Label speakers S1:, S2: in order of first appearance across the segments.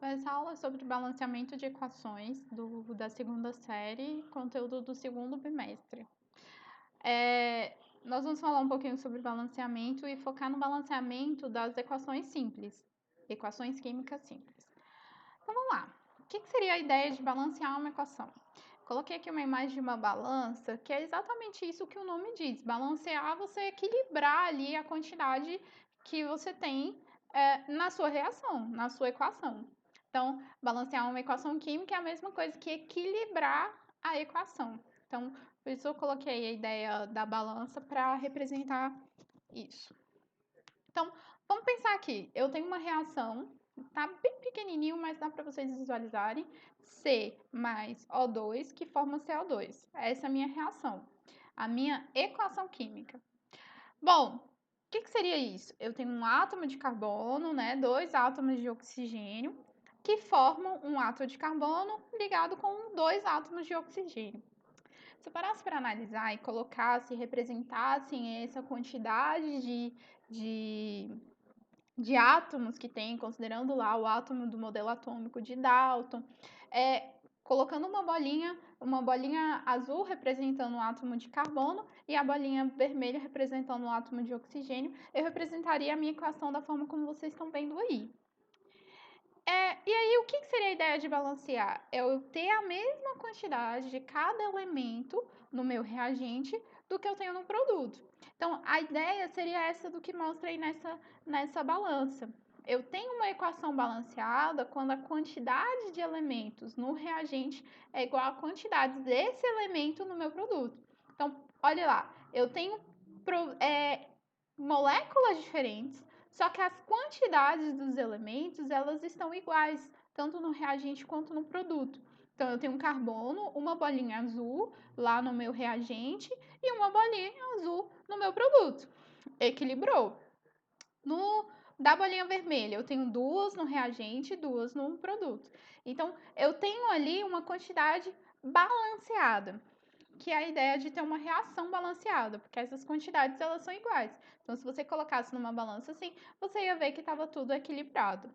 S1: Essa aula é sobre balanceamento de equações da segunda série, conteúdo do segundo bimestre. Nós vamos falar um pouquinho sobre balanceamento e focar no balanceamento das equações simples, equações químicas simples. Então vamos lá. O que seria a ideia de balancear uma equação? Coloquei aqui uma imagem de uma balança, que é exatamente isso que o nome diz. Balancear, você equilibrar ali a quantidade que você tem na sua reação, na sua equação. Então, balancear uma equação química é a mesma coisa que equilibrar a equação. Então, por isso eu coloquei a ideia da balança para representar isso. Então, vamos pensar aqui. Eu tenho uma reação, tá bem pequenininho, mas dá para vocês visualizarem. C mais O2 que forma CO2. Essa é a minha reação, a minha equação química. Bom, o que seria isso? Eu tenho um átomo de carbono, né, dois átomos de oxigênio, que formam um átomo de carbono ligado com dois átomos de oxigênio. Se eu parasse para analisar e colocasse, representassem essa quantidade de átomos que tem, considerando lá o átomo do modelo atômico de Dalton, colocando uma bolinha azul representando o átomo de carbono e a bolinha vermelha representando o átomo de oxigênio, eu representaria a minha equação da forma como vocês estão vendo aí. E aí, o que seria a ideia de balancear? É eu ter a mesma quantidade de cada elemento no meu reagente do que eu tenho no produto. Então, a ideia seria essa do que mostra aí nessa balança. Eu tenho uma equação balanceada quando a quantidade de elementos no reagente é igual à quantidade desse elemento no meu produto. Então, olha lá, eu tenho moléculas diferentes, só que as quantidades dos elementos, elas estão iguais, tanto no reagente quanto no produto. Então, eu tenho um carbono, uma bolinha azul lá no meu reagente e uma bolinha azul no meu produto. Equilibrou. Da bolinha vermelha, eu tenho duas no reagente e duas no produto. Então, eu tenho ali uma quantidade balanceada, que é a ideia de ter uma reação balanceada, porque essas quantidades elas são iguais. Então, se você colocasse numa balança assim, você ia ver que estava tudo equilibrado.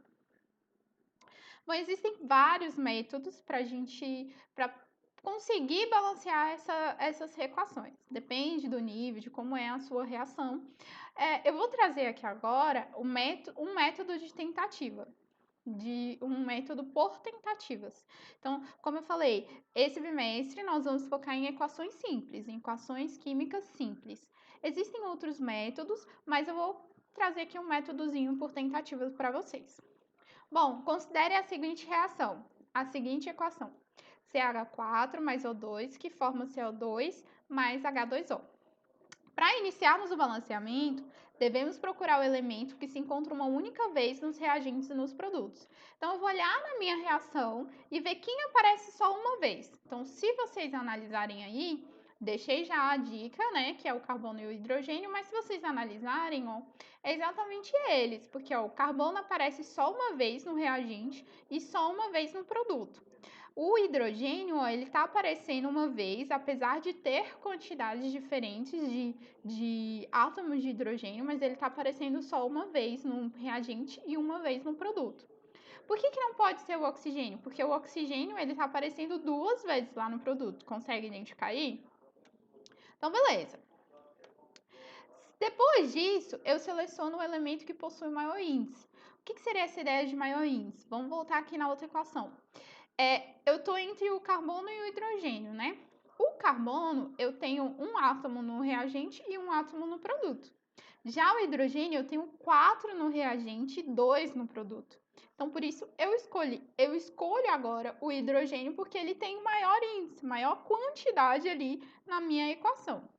S1: Bom, existem vários métodos para conseguir balancear essas equações. Depende do nível, de como é a sua reação. Eu vou trazer aqui agora um método de tentativa, um método por tentativas. Então, como eu falei, esse bimestre nós vamos focar em equações simples, em equações químicas simples. Existem outros métodos, mas eu vou trazer aqui um métodozinho por tentativas para vocês. Bom, considere a seguinte reação, a seguinte equação. CH4 mais O2, que forma CO2 mais H2O. Para iniciarmos o balanceamento, devemos procurar o elemento que se encontra uma única vez nos reagentes e nos produtos. Então, eu vou olhar na minha reação e ver quem aparece só uma vez. Então, se vocês analisarem aí, deixei já a dica, né, que é o carbono e o hidrogênio, mas se vocês analisarem, ó, é exatamente eles, porque ó, o carbono aparece só uma vez no reagente e só uma vez no produto. O hidrogênio, ó, ele está aparecendo uma vez, apesar de ter quantidades diferentes de átomos de hidrogênio, mas ele está aparecendo só uma vez no reagente e uma vez no produto. Por que não pode ser o oxigênio? Porque o oxigênio ele está aparecendo duas vezes lá no produto. Consegue identificar aí? Então, beleza. Depois disso, eu seleciono o elemento que possui maior índice. O que seria essa ideia de maior índice? Vamos voltar aqui na outra equação. Eu estou entre o carbono e o hidrogênio, né? O carbono, eu tenho um átomo no reagente e um átomo no produto. Já o hidrogênio, eu tenho 4 no reagente e 2 no produto. Então, por isso, eu escolho agora o hidrogênio porque ele tem maior índice, maior quantidade ali na minha equação.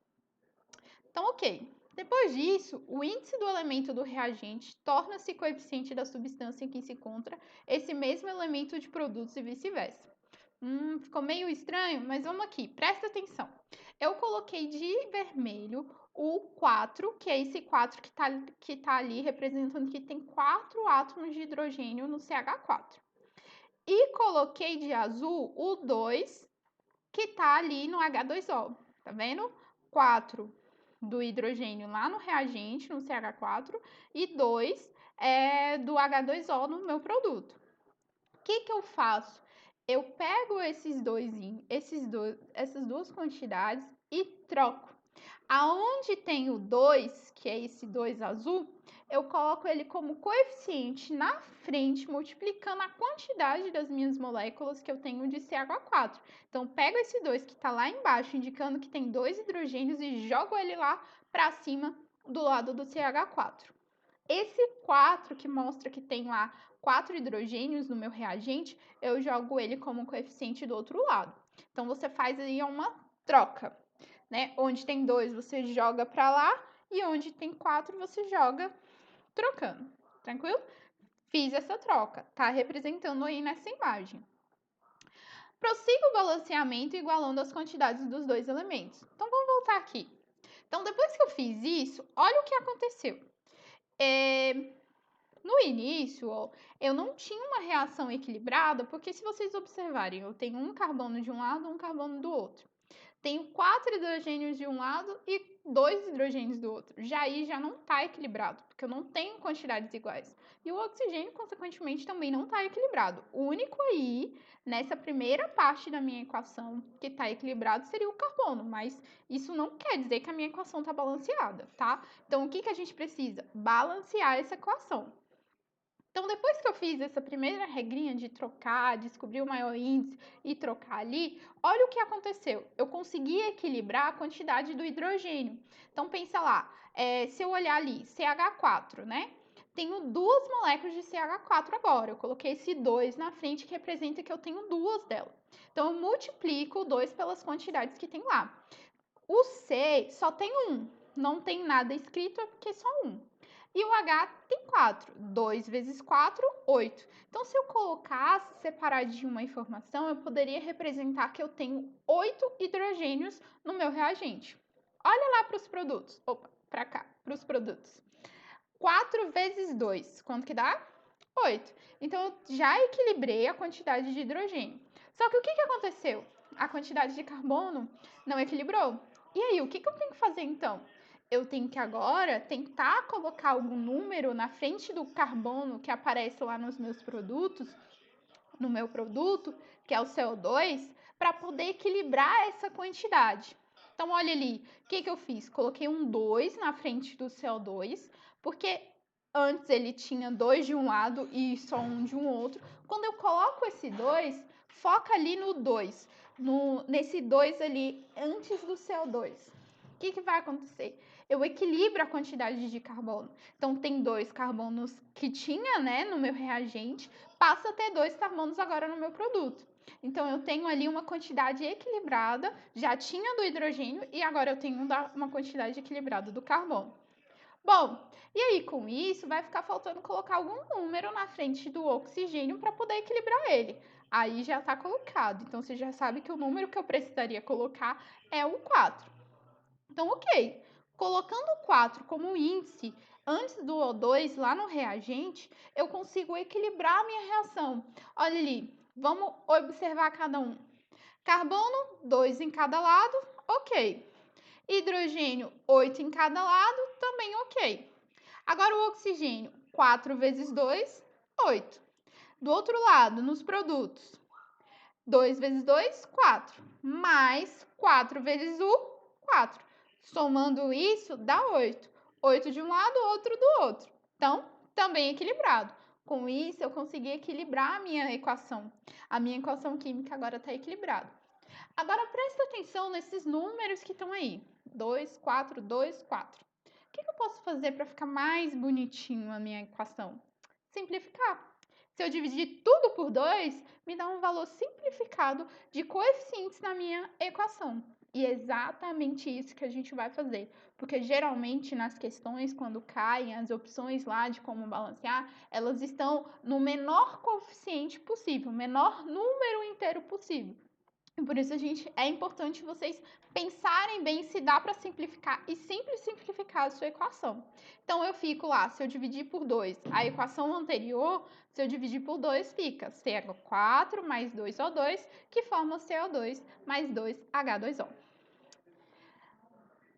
S1: Então, ok. Depois disso, o índice do elemento do reagente torna-se coeficiente da substância em que se encontra esse mesmo elemento de produtos e vice-versa. Ficou meio estranho, mas vamos aqui, presta atenção. Eu coloquei de vermelho o 4, que é esse 4 que tá ali representando que tem 4 átomos de hidrogênio no CH4. E coloquei de azul o 2, que tá ali no H2O. Tá vendo? 4 do hidrogênio lá no reagente, no CH4, e 2 do H2O no meu produto. que eu faço? Eu pego essas duas quantidades e troco. Aonde tem o 2, que é esse 2 azul, eu coloco ele como coeficiente na frente, multiplicando a quantidade das minhas moléculas que eu tenho de CH4. Então, pego esse 2 que está lá embaixo, indicando que tem 2 hidrogênios e jogo ele lá para cima do lado do CH4. Esse 4 que mostra que tem lá 4 hidrogênios no meu reagente, eu jogo ele como coeficiente do outro lado. Então, você faz aí uma troca, né? Onde tem 2, você joga para lá, e onde tem 4, você joga trocando. Tranquilo? Fiz essa troca, tá representando aí nessa imagem. Prossigo o balanceamento igualando as quantidades dos dois elementos. Então, vamos voltar aqui. Então, depois que eu fiz isso, olha o que aconteceu. No início, ó, eu não tinha uma reação equilibrada, porque se vocês observarem, eu tenho um carbono de um lado e um carbono do outro. Tenho 4 hidrogênios de um lado e 2 hidrogênios do outro. Já aí já não está equilibrado, porque eu não tenho quantidades iguais. E o oxigênio, consequentemente, também não está equilibrado. O único aí, nessa primeira parte da minha equação, que está equilibrado seria o carbono, mas isso não quer dizer que a minha equação está balanceada, tá? Então, o que a gente precisa? Balancear essa equação. Então, depois que eu fiz essa primeira regrinha de trocar, descobrir o maior índice e trocar ali, olha o que aconteceu. Eu consegui equilibrar a quantidade do hidrogênio. Então, pensa lá, se eu olhar ali, CH4, né? Tenho 2 moléculas de CH4 agora. Eu coloquei esse 2 na frente, que representa que eu tenho 2 delas. Então, eu multiplico o 2 pelas quantidades que tem lá. O C só tem 1, não tem nada escrito, é porque é só 1. E o H tem 4. 2 vezes 4, 8. Então, se eu colocasse separadinho uma informação, eu poderia representar que eu tenho 8 hidrogênios no meu reagente. Olha lá para os produtos. Opa, para cá, para os produtos. 4 vezes 2, quanto que dá? 8. Então, eu já equilibrei a quantidade de hidrogênio. Só que o que aconteceu? A quantidade de carbono não equilibrou. E aí, o que eu tenho que fazer então? Eu tenho que agora tentar colocar algum número na frente do carbono que aparece lá nos meus produtos, no meu produto, que é o CO2, para poder equilibrar essa quantidade. Então, olha ali, o que eu fiz? Coloquei um 2 na frente do CO2, porque antes ele tinha 2 de um lado e só um de um outro. Quando eu coloco esse 2, foca ali no 2, nesse 2 ali antes do CO2. O que vai acontecer? Eu equilibro a quantidade de carbono. Então, tem 2 carbonos que tinha, né, no meu reagente, passa a ter 2 carbonos agora no meu produto. Então, eu tenho ali uma quantidade equilibrada, já tinha do hidrogênio e agora eu tenho uma quantidade equilibrada do carbono. Bom, e aí com isso vai ficar faltando colocar algum número na frente do oxigênio para poder equilibrar ele. Aí já está colocado, então você já sabe que o número que eu precisaria colocar é o 4. Então, ok, colocando o 4 como índice antes do O2 lá no reagente, eu consigo equilibrar a minha reação. Olha ali, vamos observar cada um. Carbono, 2 em cada lado, ok. Hidrogênio, 8 em cada lado, também ok. Agora o oxigênio, 4 vezes 2, 8. Do outro lado, nos produtos, 2 vezes 2, 4. Mais 4 vezes 1, 4. Somando isso, dá 8. 8 de um lado, outro do outro. Então, também equilibrado. Com isso, eu consegui equilibrar a minha equação. A minha equação química agora está equilibrada. Agora, presta atenção nesses números que estão aí. 2, 4, 2, 4. O que eu posso fazer para ficar mais bonitinho a minha equação? Simplificar. Se eu dividir tudo por 2, me dá um valor simplificado de coeficientes na minha equação. E é exatamente isso que a gente vai fazer. Porque geralmente nas questões, quando caem as opções lá de como balancear, elas estão no menor coeficiente possível, menor número inteiro possível. Por isso é importante vocês pensarem bem se dá para simplificar e sempre simplificar a sua equação. Então eu fico lá, se eu dividir por 2, a equação anterior, se eu dividir por 2 fica CH4 mais 2O2, que forma CO2 mais 2H2O.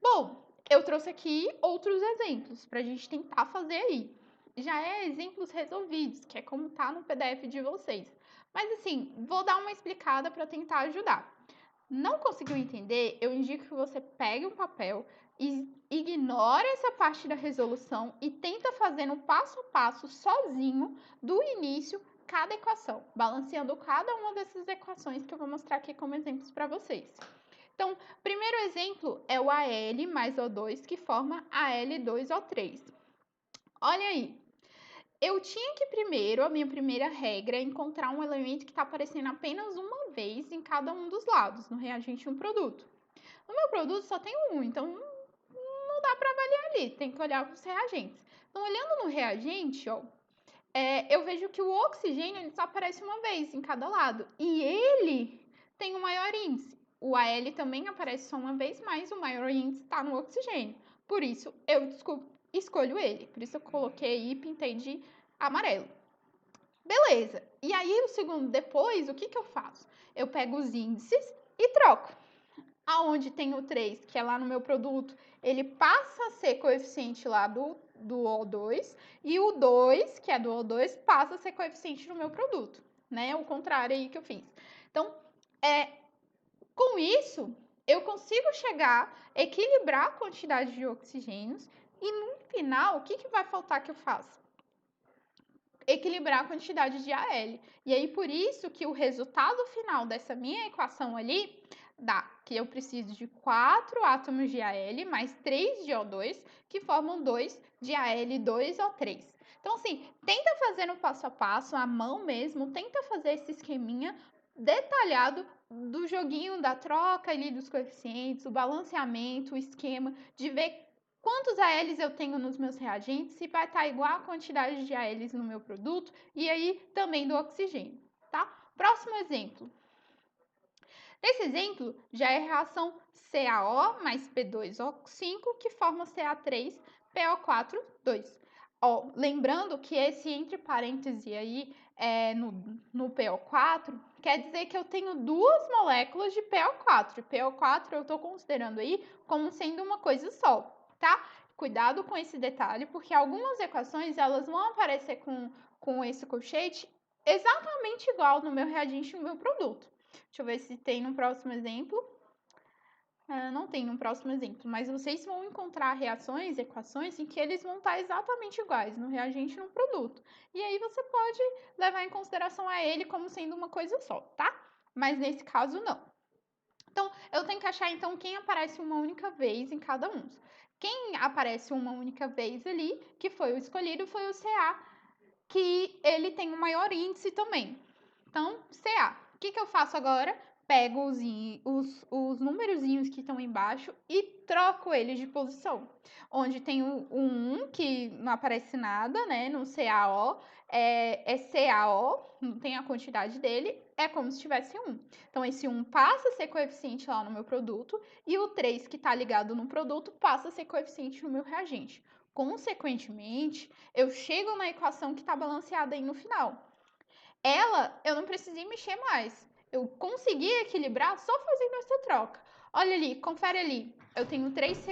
S1: Bom, eu trouxe aqui outros exemplos para a gente tentar fazer aí. já é exemplos resolvidos, que é como tá no PDF de vocês. Mas assim, vou dar uma explicada para tentar ajudar. Não conseguiu entender? Eu indico que você pegue um papel e ignore essa parte da resolução e tenta fazer no passo a passo sozinho, do início, cada equação, balanceando cada uma dessas equações que eu vou mostrar aqui como exemplos para vocês. Então, primeiro exemplo é o Al mais O2 que forma Al2O3. Olha aí, eu tinha que primeiro, a minha primeira regra é encontrar um elemento que está aparecendo apenas uma vez em cada um dos lados, no reagente e no produto. No meu produto só tem um, então não dá para avaliar ali, tem que olhar os reagentes. Então, olhando no reagente, ó, eu vejo que o oxigênio ele só aparece uma vez em cada lado, e ele tem o maior índice. O Al também aparece só uma vez, mas o maior índice está no oxigênio. Por isso, eu escolho ele. Por isso, eu coloquei e pintei de amarelo. Beleza. E aí, o segundo depois, o que eu faço? Eu pego os índices e troco. Aonde tem o 3, que é lá no meu produto, ele passa a ser coeficiente lá do O2, e o 2, que é do O2, passa a ser coeficiente no meu produto, né? O contrário aí que eu fiz. Então, com isso, eu consigo chegar, equilibrar a quantidade de oxigênios, e no final, o que vai faltar que eu faço? Equilibrar a quantidade de Al. E aí, por isso que o resultado final dessa minha equação ali dá que eu preciso de 4 átomos de Al mais 3 de O2, que formam 2 de Al2O3. Então, assim, tenta fazer no passo a passo, à mão mesmo, tenta fazer esse esqueminha detalhado do joguinho da troca ali dos coeficientes, o balanceamento, o esquema, de ver quantos ALs eu tenho nos meus reagentes, se vai estar igual a quantidade de ALs no meu produto, e aí também do oxigênio, tá? Próximo exemplo. Nesse exemplo, já é a reação CaO mais P2O5, que forma Ca3PO4,2. Ó, lembrando que esse entre parênteses aí no PO4 quer dizer que eu tenho duas moléculas de PO4. PO4 eu estou considerando aí como sendo uma coisa só, tá? Cuidado com esse detalhe, porque algumas equações elas vão aparecer com esse colchete exatamente igual no meu reagente e no meu produto. Deixa eu ver se tem no próximo exemplo. Não tem no próximo exemplo, mas vocês vão encontrar reações, equações em que eles vão estar exatamente iguais no reagente e no produto. E aí você pode levar em consideração a ele como sendo uma coisa só, tá? Mas nesse caso, não. Então, eu tenho que achar, então, quem aparece uma única vez em cada um. Quem aparece uma única vez ali, que foi o escolhido, foi o Ca, que ele tem o maior índice também. Então, Ca. O que eu faço agora? Pego os númerozinhos que estão embaixo e troco eles de posição. Onde tem o 1, que não aparece nada, né? No CaO, é CaO, não tem a quantidade dele, é como se tivesse 1. Então, esse 1 passa a ser coeficiente lá no meu produto, e o 3, que está ligado no produto, passa a ser coeficiente no meu reagente. Consequentemente, eu chego na equação que está balanceada aí no final. Ela, eu não precisei mexer mais. Eu consegui equilibrar só fazendo essa troca. Olha ali, confere ali. Eu tenho 3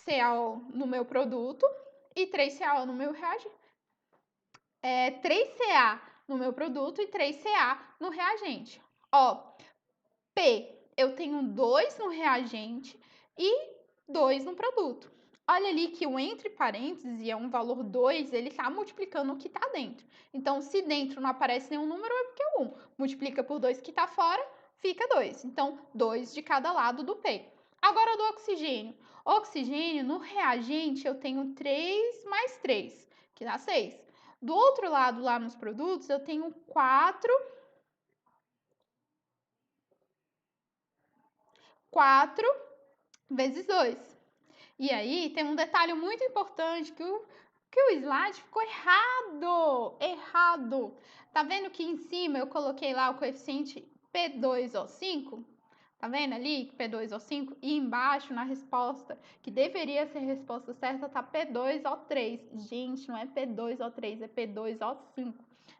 S1: CaO no meu produto e 3 CaO no meu reagente. 3 Ca no meu produto e 3 Ca no reagente. Ó, P, eu tenho 2 no reagente e 2 no produto. Olha ali que o entre parênteses é um valor 2, ele está multiplicando o que está dentro. Então, se dentro não aparece nenhum número, é porque é 1. Multiplica por 2 que está fora, fica 2. Então, 2 de cada lado do P. Agora, do oxigênio. Oxigênio, no reagente, eu tenho 3 mais 3, que dá 6. Do outro lado, lá nos produtos, eu tenho 4 vezes 2. E aí tem um detalhe muito importante que o slide ficou errado. Tá vendo que em cima eu coloquei lá o coeficiente P2O5? Tá vendo ali P2O5? E embaixo na resposta, que deveria ser a resposta certa, tá P2O3. Gente, não é P2O3, é P2O5.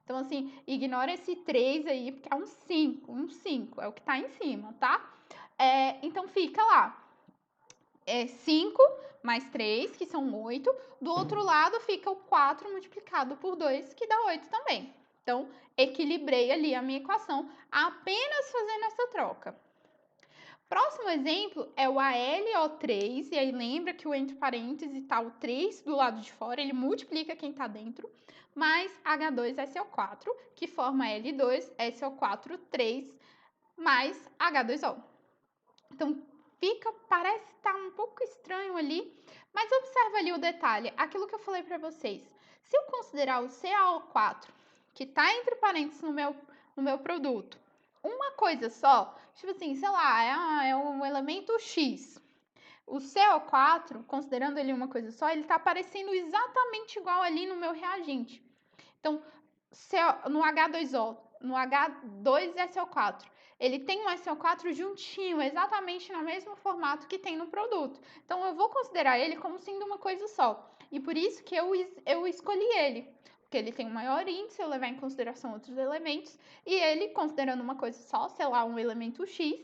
S1: Então, assim, ignora esse 3 aí, porque é um 5, é o que tá em cima, tá? Então, fica lá. 5 mais 3, que são 8. Do outro lado fica o 4 multiplicado por 2, que dá 8 também. Então, equilibrei ali a minha equação apenas fazendo essa troca. Próximo exemplo é o ALO3, e aí lembra que o entre parênteses está o 3 do lado de fora, ele multiplica quem está dentro, mais H2SO4, que forma L2SO4, 3, mais H2O. Então, parece estar um pouco estranho ali, mas observa ali o detalhe, aquilo que eu falei para vocês. Se eu considerar o CaO4, que está entre parênteses no meu produto, uma coisa só, tipo assim, sei lá, é um elemento X. O CO4, considerando ele uma coisa só, ele está aparecendo exatamente igual ali no meu reagente. Então, no H2O, no H2SO4, ele tem um SO4 juntinho, exatamente no mesmo formato que tem no produto. Então, eu vou considerar ele como sendo uma coisa só. E por isso que eu escolhi ele. Porque ele tem um maior índice, eu levar em consideração outros elementos. E ele, considerando uma coisa só, sei lá, um elemento X,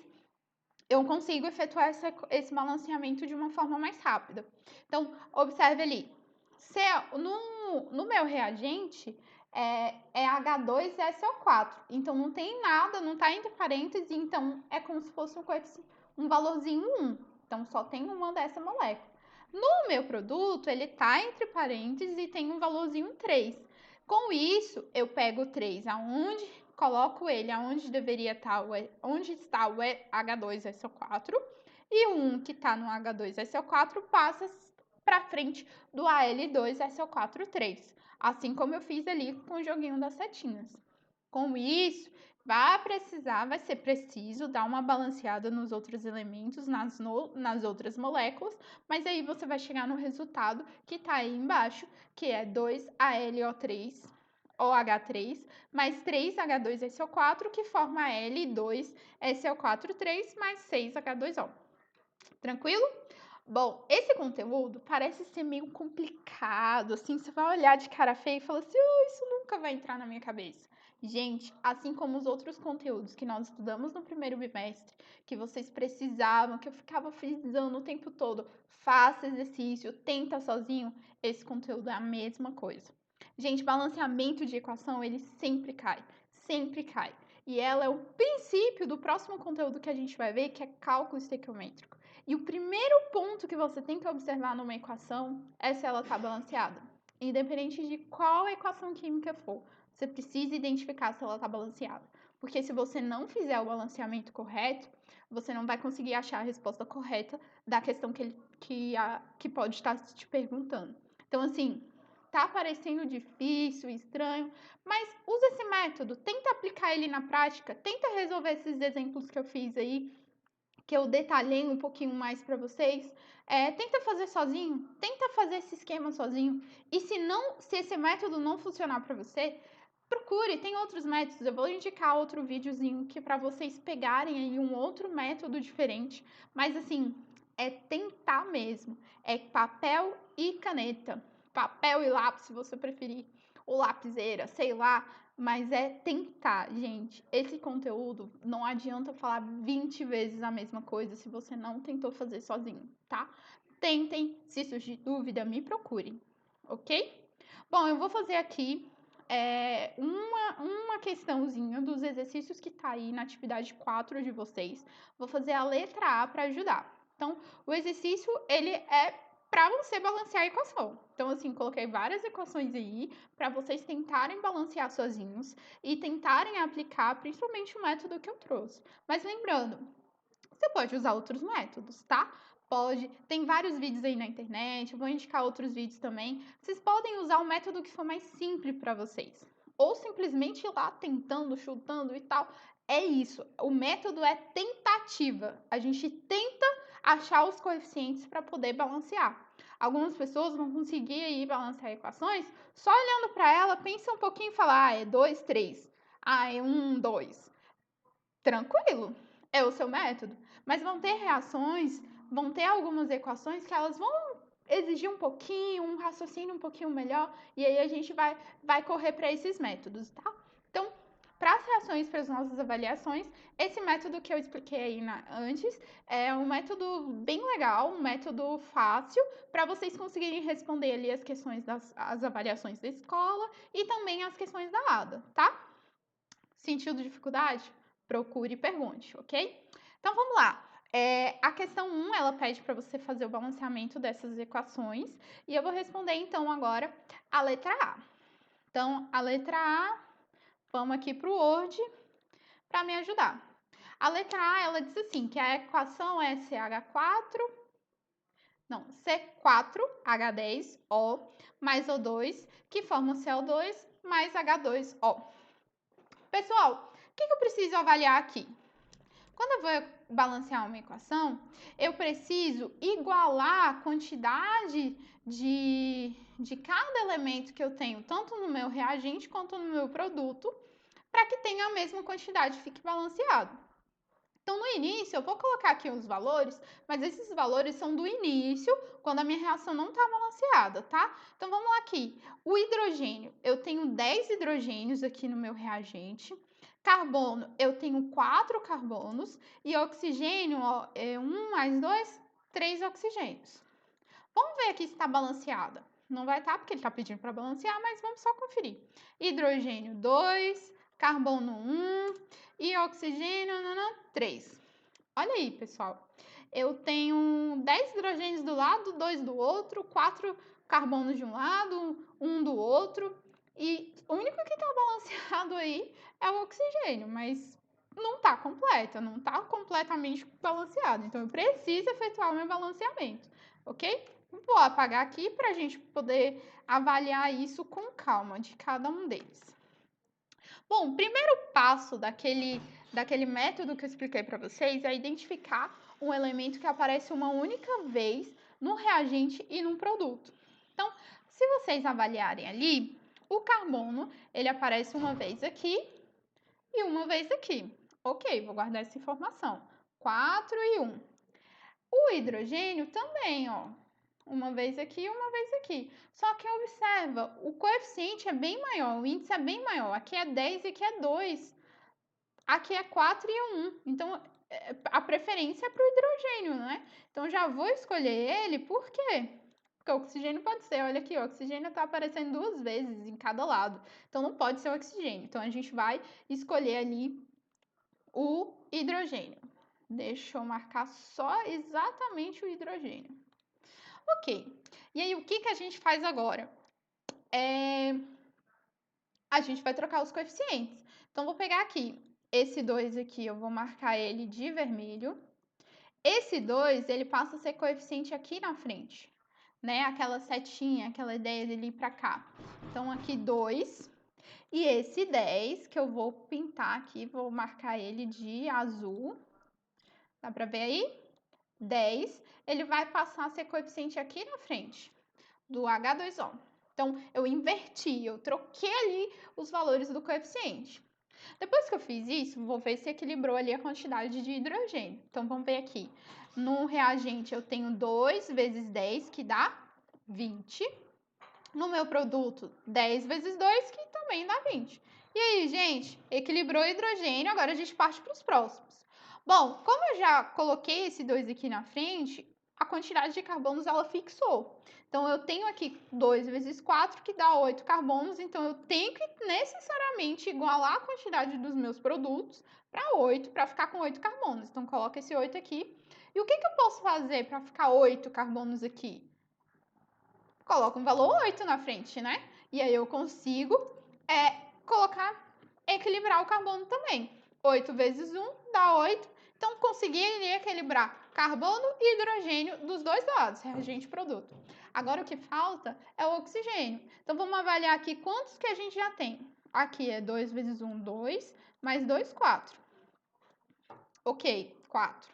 S1: eu consigo efetuar esse balanceamento de uma forma mais rápida. Então, observe ali. No meu reagente, é H2SO4. Então, não tem nada, não está entre parênteses, então é como se fosse um valorzinho 1. Então, só tem uma dessa molécula. No meu produto, ele está entre parênteses e tem um valorzinho 3. Com isso, eu pego o 3 aonde, coloco ele aonde deveria estar, onde está o H2SO4, e o 1 que está no H2SO4 passa para frente do Al2SO4, 3. Assim como eu fiz ali com o joguinho das setinhas. Com isso, vai ser preciso dar uma balanceada nos outros elementos, nas outras moléculas, mas aí você vai chegar no resultado que está aí embaixo, que é 2ALO3, OH3, mais 3H2SO4, que forma L2SO4, 3, mais 6H2O. Tranquilo? Bom, esse conteúdo parece ser meio complicado, assim, você vai olhar de cara feia e falar assim, isso nunca vai entrar na minha cabeça. Gente, assim como os outros conteúdos que nós estudamos no primeiro bimestre, que vocês precisavam, que eu ficava frisando o tempo todo, faça exercício, tenta sozinho, esse conteúdo é a mesma coisa. Gente, balanceamento de equação, ele sempre cai, sempre cai. E ela é o princípio do próximo conteúdo que a gente vai ver, que é cálculo estequiométrico. E o primeiro ponto que você tem que observar numa equação é se ela está balanceada. Independente de qual equação química for, você precisa identificar se ela está balanceada. Porque se você não fizer o balanceamento correto, você não vai conseguir achar a resposta correta da questão que pode estar te perguntando. Então, assim, tá parecendo difícil, estranho, mas usa esse método, tenta aplicar ele na prática, tenta resolver esses exemplos que eu fiz aí, que eu detalhei um pouquinho mais para vocês. Tenta fazer sozinho, tenta fazer esse esquema sozinho. E se esse método não funcionar para você, procure, tem outros métodos. Eu vou indicar outro videozinho que para vocês pegarem aí um outro método diferente. Mas assim, é tentar mesmo. É papel e caneta. Papel e lápis, se você preferir. Ou lapiseira, sei lá. Mas é tentar, gente. Esse conteúdo não adianta falar 20 vezes a mesma coisa se você não tentou fazer sozinho, tá? Tentem, se surgir dúvida, me procurem, ok? Bom, eu vou fazer aqui uma questãozinha dos exercícios que tá aí na atividade 4 de vocês. Vou fazer a letra A para ajudar. Então, o exercício, ele é para você balancear a equação. Então, assim, coloquei várias equações aí para vocês tentarem balancear sozinhos e tentarem aplicar principalmente o método que eu trouxe. Mas lembrando, você pode usar outros métodos, tá? Pode, tem vários vídeos aí na internet, vou indicar outros vídeos também. Vocês podem usar o método que for mais simples para vocês. Ou simplesmente ir lá tentando, chutando e tal. É isso. O método é tentativa. A gente tenta achar os coeficientes para poder balancear. Algumas pessoas vão conseguir aí balancear equações só olhando para ela, pensa um pouquinho e fala, é 2, 3. É 1, 2. Tranquilo, é o seu método. Mas vão ter reações, vão ter algumas equações que elas vão exigir um pouquinho, um raciocínio um pouquinho melhor, e aí a gente vai correr para esses métodos, tá? Então, para as reações recomendações para as nossas avaliações. Esse método que eu expliquei aí antes é um método bem legal, um método fácil para vocês conseguirem responder ali as questões as avaliações da escola e também as questões da ADA, tá? Sentiu dificuldade? Procure e pergunte, ok? Então vamos lá. A questão 1, ela pede para você fazer o balanceamento dessas equações e eu vou responder então agora a letra A. Então, a letra A, vamos aqui para o Word para me ajudar. A letra A, ela diz assim, que a equação é C4H10O mais O2, que forma CO2 mais H2O. Pessoal, o que eu preciso avaliar aqui? Quando eu vou balancear uma equação, eu preciso igualar a quantidade de cada elemento que eu tenho, tanto no meu reagente quanto no meu produto, para que tenha a mesma quantidade, fique balanceado. Então, no início, eu vou colocar aqui os valores, mas esses valores são do início, quando a minha reação não está balanceada, tá? Então, vamos lá aqui. O hidrogênio, eu tenho 10 hidrogênios aqui no meu reagente. Carbono, eu tenho 4 carbonos. E oxigênio, ó, é 1 mais 2, 3 oxigênios. Vamos ver aqui se está balanceada. Não vai estar, porque ele está pedindo para balancear, mas vamos só conferir. Hidrogênio 2, carbono 1 e oxigênio 3. Olha aí, pessoal. Eu tenho 10 hidrogênios do lado, 2 do outro, 4 carbonos de um lado, 1 do outro. E o único que está balanceado aí é o oxigênio, mas não está completa, não está completamente balanceado. Então, eu preciso efetuar o meu balanceamento, ok? Vou apagar aqui para a gente poder avaliar isso com calma de cada um deles. Bom, o primeiro passo daquele método que eu expliquei para vocês é identificar um elemento que aparece uma única vez no reagente e no produto. Então, se vocês avaliarem ali, o carbono, ele aparece uma vez aqui e uma vez aqui. Ok, vou guardar essa informação. 4 e 1. O hidrogênio também, ó. Uma vez aqui e uma vez aqui. Só que observa, o coeficiente é bem maior, o índice é bem maior. Aqui é 10 e aqui é 2. Aqui é 4 e 1. Então, a preferência é para o hidrogênio, né? Então, já vou escolher ele, por quê? Porque o oxigênio pode ser, olha aqui, o oxigênio está aparecendo 2 vezes em cada lado. Então, não pode ser o oxigênio. Então, a gente vai escolher ali o hidrogênio. Deixa eu marcar só exatamente o hidrogênio. Ok. E aí, o que a gente faz agora? A gente vai trocar os coeficientes. Então, vou pegar aqui. Esse 2 aqui, eu vou marcar ele de vermelho. Esse 2, ele passa a ser coeficiente aqui na frente, né? Aquela setinha, aquela ideia dele ir para cá. Então, aqui 2. E esse 10, que eu vou pintar aqui, vou marcar ele de azul. Dá para ver aí? 10, ele vai passar a ser coeficiente aqui na frente, do H2O. Então, eu inverti, eu troquei ali os valores do coeficiente. Depois que eu fiz isso, vou ver se equilibrou ali a quantidade de hidrogênio. Então, vamos ver aqui. No reagente, eu tenho 2 vezes 10, que dá 20. No meu produto, 10 vezes 2, que também dá 20. E aí, gente, equilibrou o hidrogênio, agora a gente parte para os próximos. Bom, como eu já coloquei esse 2 aqui na frente, a quantidade de carbonos ela fixou. Então, eu tenho aqui 2 vezes 4, que dá 8 carbonos. Então, eu tenho que necessariamente igualar a quantidade dos meus produtos para 8, para ficar com 8 carbonos. Então, coloco esse 8 aqui. E o que eu posso fazer para ficar 8 carbonos aqui? Coloco um valor 8 na frente, né? E aí, eu consigo equilibrar o carbono também. 8 vezes 1 dá 8. Então, consegui equilibrar carbono e hidrogênio dos dois lados, reagente e produto. Agora, o que falta é o oxigênio. Então, vamos avaliar aqui quantos que a gente já tem. Aqui é 2 vezes 1, 2, mais 2, 4. Ok, 4.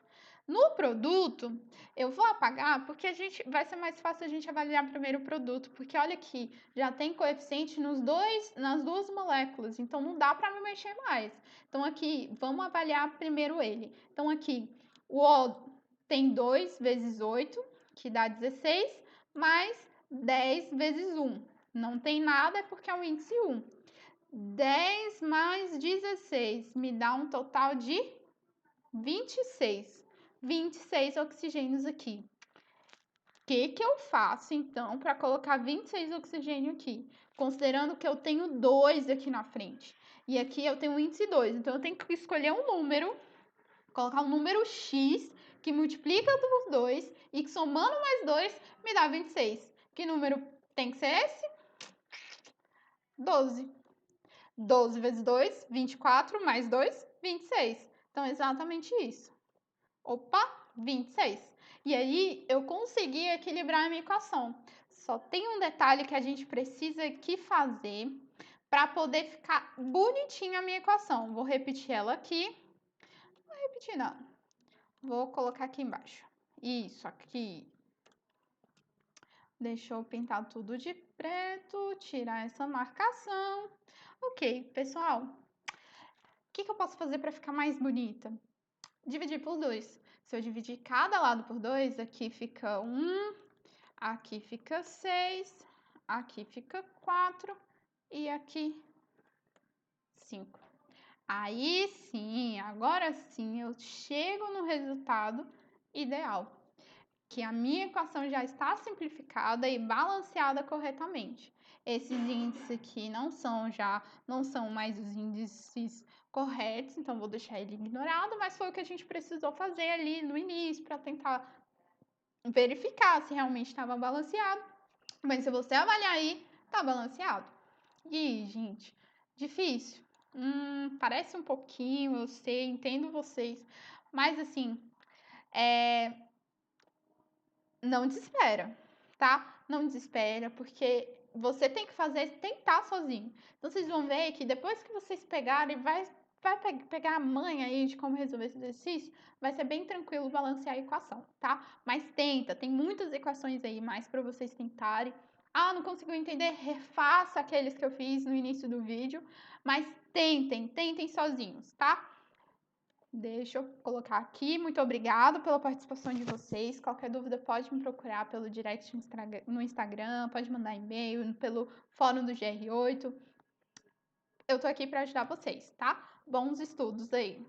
S1: No produto, eu vou apagar porque vai ser mais fácil a gente avaliar primeiro o produto, porque olha aqui, já tem coeficiente nas duas moléculas, então não dá para me mexer mais. Então aqui, vamos avaliar primeiro ele. Então aqui, o O tem 2 vezes 8, que dá 16, mais 10 vezes 1. Não tem nada, é porque é o índice 1. 10 mais 16 me dá um total de 26. 26 oxigênios aqui. O que eu faço, então, para colocar 26 oxigênio aqui? Considerando que eu tenho 2 aqui na frente. E aqui eu tenho o índice 2. Então, eu tenho que escolher um número, colocar um número X, que multiplica por 2 e que somando mais 2 me dá 26. Que número tem que ser esse? 12. 12 vezes 2, 24, mais 2, 26. Então, é exatamente isso. Opa, 26. E aí, eu consegui equilibrar a minha equação. Só tem um detalhe que a gente precisa aqui fazer para poder ficar bonitinha a minha equação. Vou repetir ela aqui. Não vou repetir, não. Vou colocar aqui embaixo. Isso aqui. Deixa eu pintar tudo de preto, tirar essa marcação. Ok, pessoal. O que eu posso fazer para ficar mais bonita? Dividir por 2. Se eu dividir cada lado por 2, aqui fica 1, aqui fica 6, aqui fica 4 e aqui 5. Aí sim, agora sim eu chego no resultado ideal, que a minha equação já está simplificada e balanceada corretamente. Esses índices aqui não são mais os índices corretos, então vou deixar ele ignorado, mas foi o que a gente precisou fazer ali no início para tentar verificar se realmente estava balanceado. Mas se você avaliar aí, tá balanceado. E, gente, difícil. Parece um pouquinho, eu sei, entendo vocês, mas assim, não desespera, tá? Não desespera, porque você tem que tentar sozinho. Então, vocês vão ver que depois que vocês pegarem, vai pegar a manha aí de como resolver esse exercício, vai ser bem tranquilo balancear a equação, tá? Mas tenta, tem muitas equações aí mais para vocês tentarem. Ah, não conseguiu entender? Refaça aqueles que eu fiz no início do vídeo, mas tentem sozinhos, tá? Deixa eu colocar aqui. Muito obrigada pela participação de vocês. Qualquer dúvida pode me procurar pelo direct no Instagram, pode mandar e-mail, pelo fórum do GR8. Eu tô aqui para ajudar vocês, tá? Bons estudos aí.